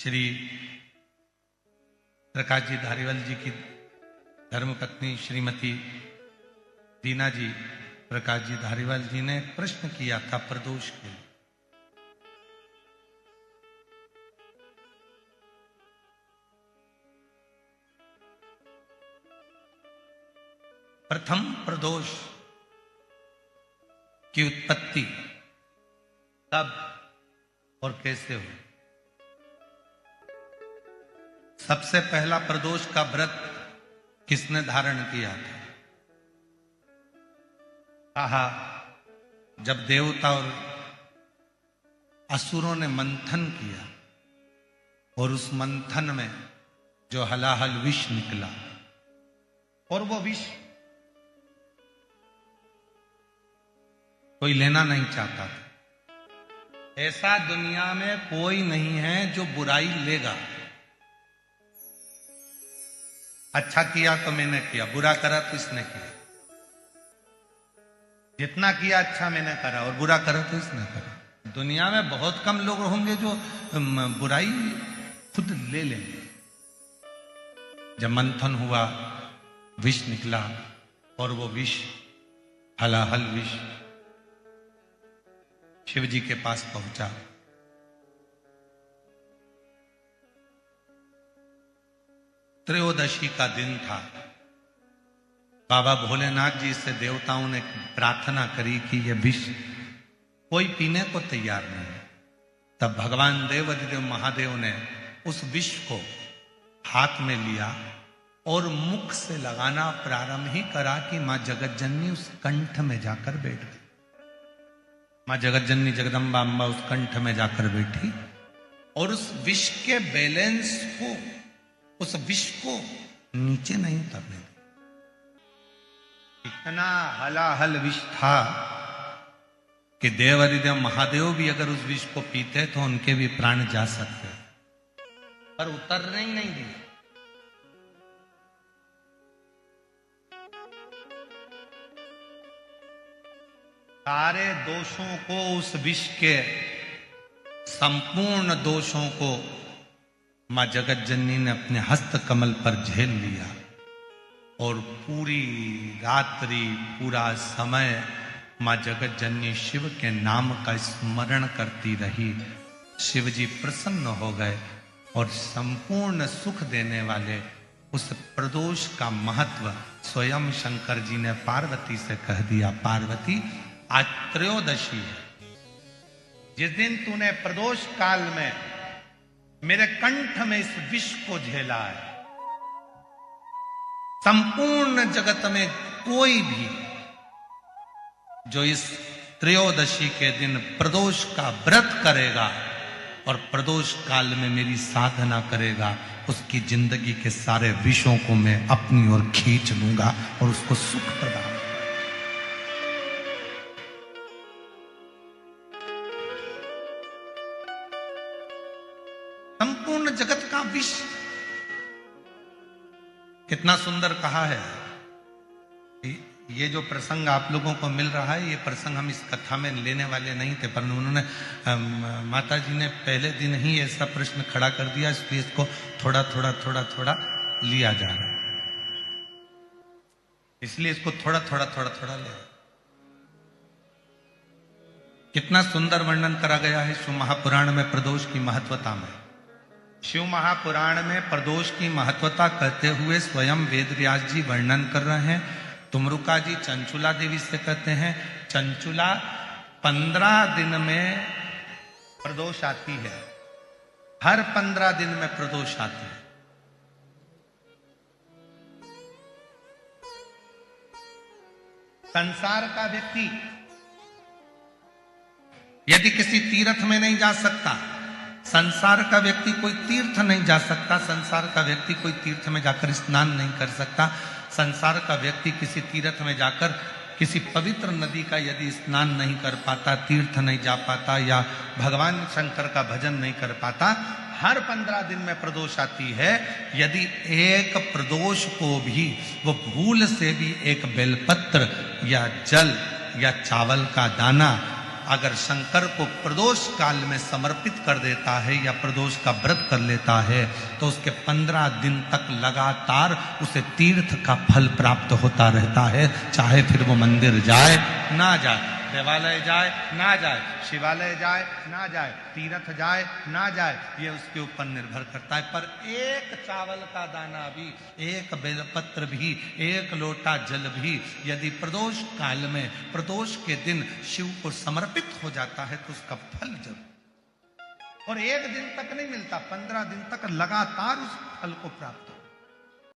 श्री प्रकाश जी धारीवाल जी की धर्मपत्नी श्रीमती दीना जी प्रकाश जी धारीवाल जी ने प्रश्न किया था प्रदोष के लिए। प्रथम प्रदोष की उत्पत्ति कब और कैसे हुई? सबसे पहला प्रदोष का व्रत किसने धारण किया था? कहा जब देवता और असुरों ने मंथन किया और उस मंथन में जो हलाहल विष निकला और वो विष कोई लेना नहीं चाहता था। ऐसा दुनिया में कोई नहीं है जो बुराई लेगा। अच्छा किया तो मैंने किया, बुरा करा तो इसने किया। जितना किया अच्छा मैंने करा और बुरा करा तो इसने करा। दुनिया में बहुत कम लोग होंगे जो बुराई खुद ले लेंगे। जब मंथन हुआ विष निकला और वो विष हलाहल विष शिव जी के पास पहुंचा। त्रयोदशी का दिन था। बाबा भोलेनाथ जी से देवताओं ने प्रार्थना करी कि यह विष कोई पीने को तैयार नहीं है। तब भगवान देवाधिदेव महादेव ने उस विष को हाथ में लिया और मुख से लगाना प्रारंभ ही करा कि मां जगतजननी उस कंठ में जाकर बैठ गई। मां जगतजननी जगदम्बा अम्बा उस कंठ में जाकर बैठी और उस विष के बैलेंस को, उस विष को नीचे नहीं उतरने दी। इतना हलाहल विष था कि देवाधिदेव महादेव भी अगर उस विष को पीते तो उनके भी प्राण जा सकते, पर उतरने ही नहीं दी। सारे दोषों को, उस विष के संपूर्ण दोषों को मां जगतजननी ने अपने हस्त कमल पर झेल लिया और पूरी रात्रि पूरा समय मां जगतजननी शिव के नाम का स्मरण करती रही। शिव जी प्रसन्न हो गए और संपूर्ण सुख देने वाले उस प्रदोष का महत्व स्वयं शंकर जी ने पार्वती से कह दिया। पार्वती, आज त्रयोदशी है। जिस दिन तूने प्रदोष काल में मेरे कंठ में इस विष को झेला है, संपूर्ण जगत में कोई भी जो इस त्रयोदशी के दिन प्रदोष का व्रत करेगा और प्रदोष काल में मेरी साधना करेगा, उसकी जिंदगी के सारे विषों को मैं अपनी ओर खींच लूंगा और उसको सुख प्रदान। संपूर्ण जगत का विष कितना सुंदर कहा है। ये जो प्रसंग आप लोगों को मिल रहा है, ये प्रसंग हम इस कथा में लेने वाले नहीं थे, पर उन्होंने माता जी ने पहले दिन ही ऐसा प्रश्न खड़ा कर दिया, इसलिए इसको थोड़ा थोड़ा थोड़ा थोड़ा लिया जा रहा है। इसलिए इसको थोड़ा थोड़ा थोड़ा थोड़ा ले। कितना सुंदर वर्णन करा गया है शिव महापुराण में प्रदोष की महत्वता में। शिव महापुराण में प्रदोष की महत्वता कहते हुए स्वयं वेदव्यास जी वर्णन कर रहे हैं। तुमरुका जी चंचुला देवी से कहते हैं, चंचुला 15 दिन में प्रदोष आती है। हर 15 दिन में प्रदोष आती है। संसार का व्यक्ति यदि किसी तीर्थ में नहीं जा सकता, संसार का व्यक्ति कोई तीर्थ नहीं जा सकता, संसार का व्यक्ति कोई तीर्थ में जाकर स्नान नहीं कर सकता, संसार का व्यक्ति किसी तीर्थ में जाकर किसी पवित्र नदी का यदि स्नान नहीं कर पाता, तीर्थ नहीं जा पाता या भगवान शंकर का भजन नहीं कर पाता, हर 15 दिन में प्रदोष आती है। यदि एक प्रदोष को भी वो भूल से भी एक बेलपत्र या जल या चावल का दाना अगर शंकर को प्रदोष काल में समर्पित कर देता है या प्रदोष का व्रत कर लेता है तो उसके 15 दिन तक लगातार उसे तीर्थ का फल प्राप्त होता रहता है, चाहे फिर वो मंदिर जाए ना जाए, देवालय जाए ना जाए, शिवालय जाए ना जाए, तीर्थ जाए ना जाए, ये उसके ऊपर निर्भर करता है। पर एक चावल का दाना भी, एक बेलपत्र भी, एक लोटा जल भी यदि प्रदोष काल में प्रदोष के दिन शिव को समर्पित हो जाता है तो उसका फल जरूर, और एक दिन तक नहीं मिलता, 15 दिन तक लगातार उस फल को प्राप्त